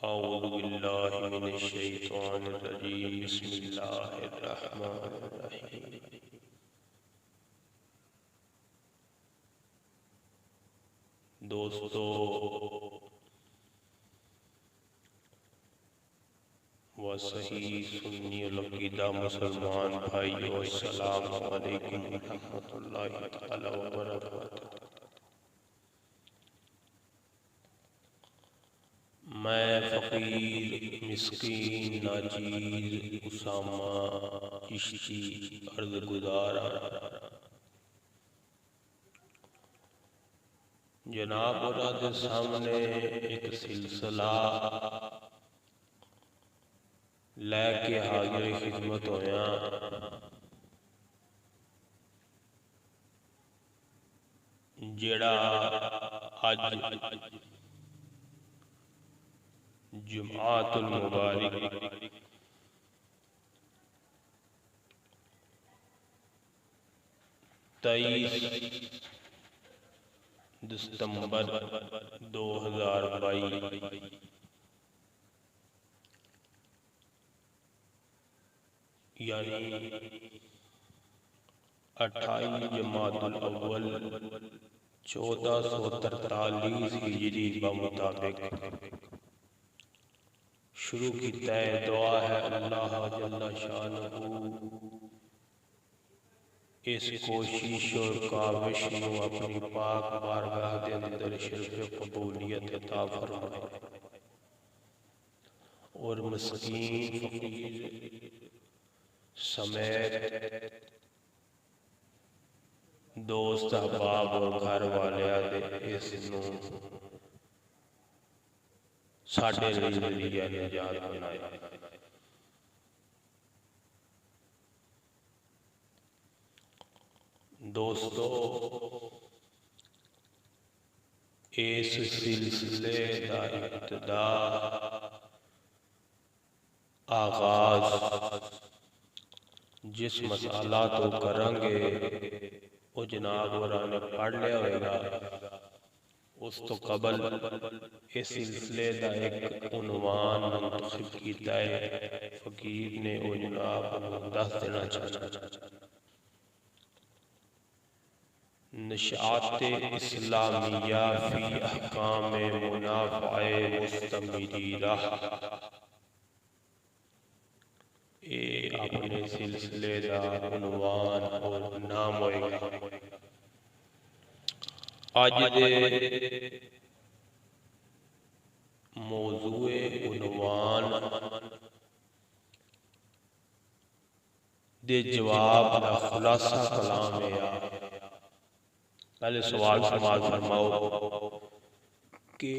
اعوذ باللہ من الشیطان الرجیم بسم اللہ الرحمن الرحیم دوستو و صحیح سنی العقیدہ مسلمان بھائیو السلام علیکم ورحمۃ اللہ تعالی وبرکاتہ۔ میں فقیر مسکین ناچیز اسامہ چشتی عرض گزارا جناب اور سامنے ایک سلسلہ لے کے حاضر خدمت ہویا جیڑا اج جمعات المبارک 23 دسمبر 2022 یعنی 28 جمادی الاول 1443 ہجری بمطابق شروع کیتا ہے۔ دعا ہے اللہ جل شانہ اس کوشش اور کاوش نو اپنی پاک بارگاہ دے اندر شرف قبولیت عطا فرمائے اور مسکین فقیر سمیت دوست احباب اور گھر والے دے اس نو ساڈے لئی ذریعہ نجات بنائے۔ دوستو اس سلسلے دا ابتدا آغاز جس مسئلہ تو کریں گے وہ جناب ورانے پڑھ لیا ہوئے گا۔ اس تو قبل اس سلسلے دا ایک عنوان منتخب کیتا ہے فقیر نے، وہ جناب دس دینا چاہتا نشاط اسلامیہ فی احکام منافع مستمرہ۔ اے اپنے سلسلے دا عنوان اور نام ہوئے گا۔ آج دے موضوع عنوان دے جواب دا خلاصہ کلام ہے۔ پہلے سوال سماعت فرماؤ کہ